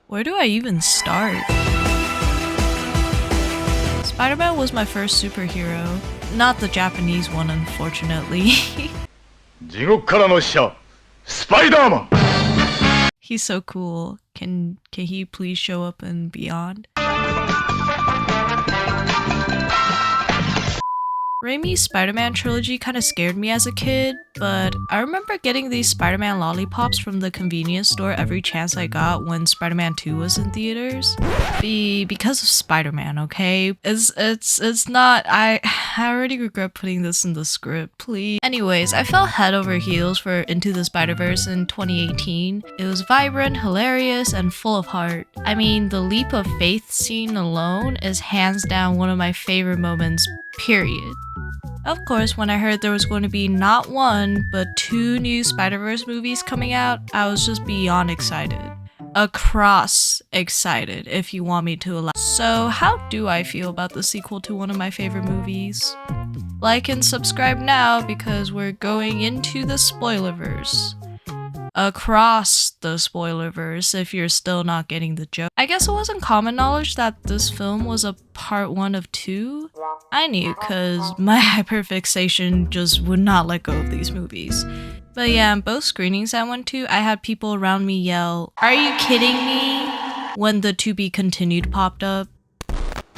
Where do I even start? Spider-Man was my first superhero. Not the Japanese one, unfortunately. 地獄からの使者スパイダーマン He's so cool. Can he please show up in Beyond? Raimi's Spider-Man trilogy kind of scared me as a kid, but I remember getting these Spider-Man lollipops from the convenience store every chance I got when Spider-Man 2 was in theaters. Because of Spider-Man, okay? It's not- I already regret putting this in the script, please. Anyways, I fell head over heels for Into the Spider-Verse in 2018. It was vibrant, hilarious, and full of heart. I mean, the leap of faith scene alone is hands down one of my favorite moments, period. Of course, when I heard there was going to be not one, but 2 new Spider-Verse movies coming out, I was just beyond excited. Across excited, if you want me to allow. So how do I feel about the sequel to one of my favorite movies? Like and subscribe now because we're going into the spoilerverse. Across the spoilerverse if you're still not getting the joke. I guess it wasn't common knowledge that this film was a part 1 of 2. I knew cause my hyperfixation just would not let go of these movies. But yeah, in both screenings I went to, I had people around me yell, "Are you kidding me?" when the "to be continued" popped up.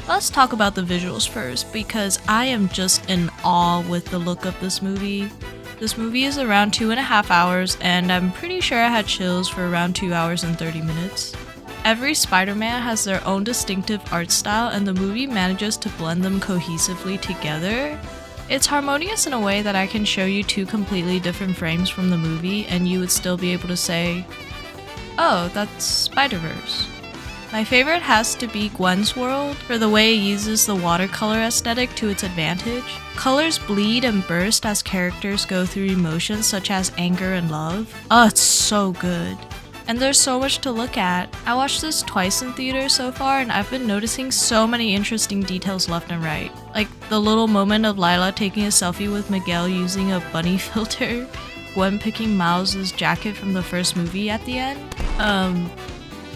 Let's talk about the visuals first because I am just in awe with the look of this movie. This movie is around 2.5 hours, and I'm pretty sure I had chills for around 2 hours and 30 minutes. Every Spider-Man has their own distinctive art style, and the movie manages to blend them cohesively together. It's harmonious in a way that I can show you 2 completely different frames from the movie, and you would still be able to say, "Oh, that's Spider-Verse." My favorite has to be Gwen's world for the way it uses the watercolor aesthetic to its advantage. Colors bleed and burst as characters go through emotions such as anger and love. Oh, it's so good. And there's so much to look at. I watched this twice in theaters so far and I've been noticing so many interesting details left and right. Like the little moment of Lila taking a selfie with Miguel using a bunny filter, Gwen picking Miles' jacket from the first movie at the end.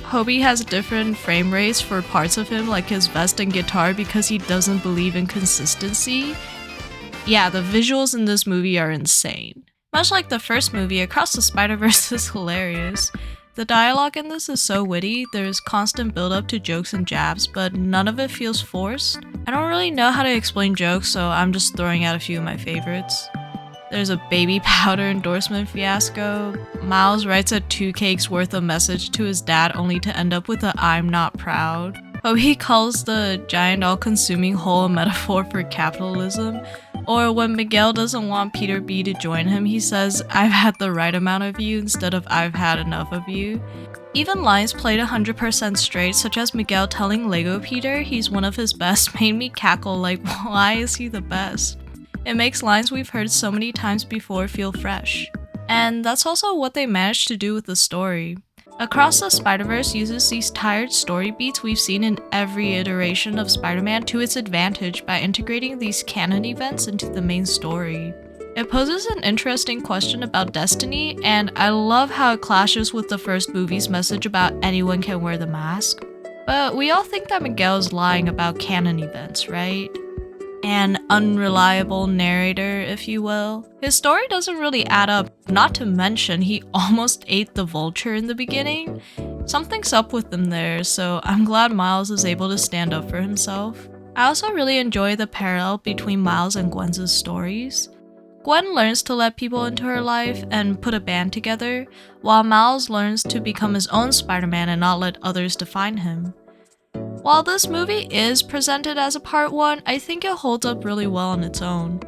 Hobie has different frame rates for parts of him like his vest and guitar because he doesn't believe in consistency. Yeah, the visuals in this movie are insane. Much like the first movie, Across the Spider-Verse is hilarious. The dialogue in this is so witty, there's constant build-up to jokes and jabs, but none of it feels forced. I don't really know how to explain jokes, so I'm just throwing out a few of my favorites. There's a baby powder endorsement fiasco. Miles writes a 2 cakes worth of message to his dad only to end up with a "I'm not proud." Hobie calls the giant all-consuming hole a metaphor for capitalism. Or when Miguel doesn't want Peter B to join him, he says, "I've had the right amount of you" instead of "I've had enough of you." Even lines played 100% straight, such as Miguel telling Lego Peter he's one of his best, made me cackle like, why is he the best? It makes lines we've heard so many times before feel fresh. And that's also what they managed to do with the story. Across the Spider-Verse uses these tired story beats we've seen in every iteration of Spider-Man to its advantage by integrating these canon events into the main story. It poses an interesting question about destiny, and I love how it clashes with the first movie's message about anyone can wear the mask. But we all think that Miguel is lying about canon events, right? An unreliable narrator, if you will. His story doesn't really add up, not to mention he almost ate the vulture in the beginning. Something's up with him there, so I'm glad Miles is able to stand up for himself. I also really enjoy the parallel between Miles and Gwen's stories. Gwen learns to let people into her life and put a band together, while Miles learns to become his own Spider-Man and not let others define him. While this movie is presented as a part 1, I think it holds up really well on its own.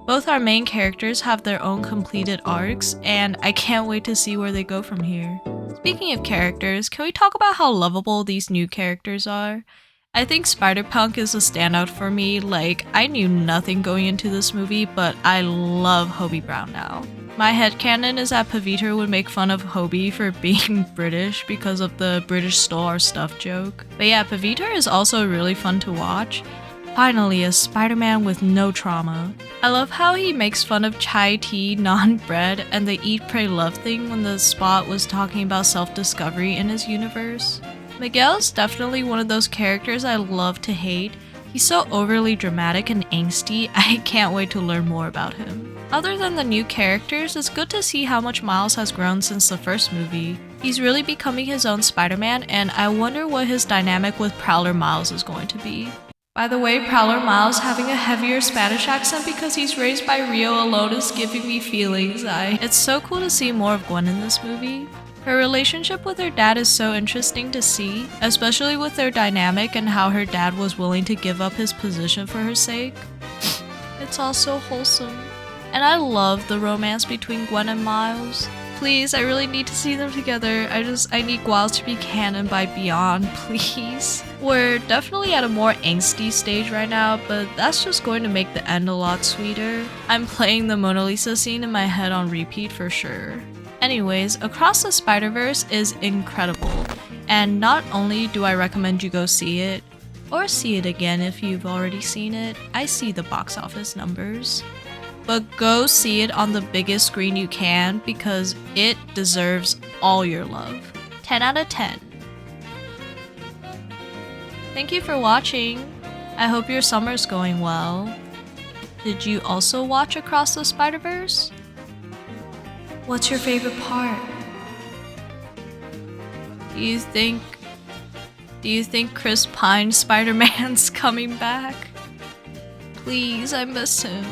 Both our main characters have their own completed arcs, and I can't wait to see where they go from here. Speaking of characters, can we talk about how lovable these new characters are? I think Spider-Punk is a standout for me. Like, I knew nothing going into this movie, but I love Hobie Brown now. My headcanon is that Pavitra would make fun of Hobie for being British because of the British stole our stuff joke. But yeah, Pavitra is also really fun to watch. Finally, a Spider-Man with no trauma. I love how he makes fun of chai tea, non-bread, and the eat, pray, love thing when the Spot was talking about self-discovery in his universe. Miguel's definitely one of those characters I love to hate. He's so overly dramatic and angsty, I can't wait to learn more about him. Other than the new characters, it's good to see how much Miles has grown since the first movie. He's really becoming his own Spider-Man, and I wonder what his dynamic with Prowler Miles is going to be. By the way, Prowler Miles having a heavier Spanish accent because he's raised by Rio alone is giving me feelings. It's so cool to see more of Gwen in this movie. Her relationship with her dad is so interesting to see, especially with their dynamic and how her dad was willing to give up his position for her sake. It's all so wholesome. And I love the romance between Gwen and Miles. Please, I really need to see them together. I need Gwiles to be canon by Beyond, please. We're definitely at a more angsty stage right now, but that's just going to make the end a lot sweeter. I'm playing the Mona Lisa scene in my head on repeat for sure. Anyways, Across the Spider-Verse is incredible, and not only do I recommend you go see it, or see it again if you've already seen it, I see the box office numbers. But go see it on the biggest screen you can because it deserves all your love. 10 out of 10. Thank you for watching. I hope your summer's going well. Did you also watch Across the Spider-Verse? What's your favorite part? Do you think Chris Pine's Spider-Man's coming back? Please, I miss him.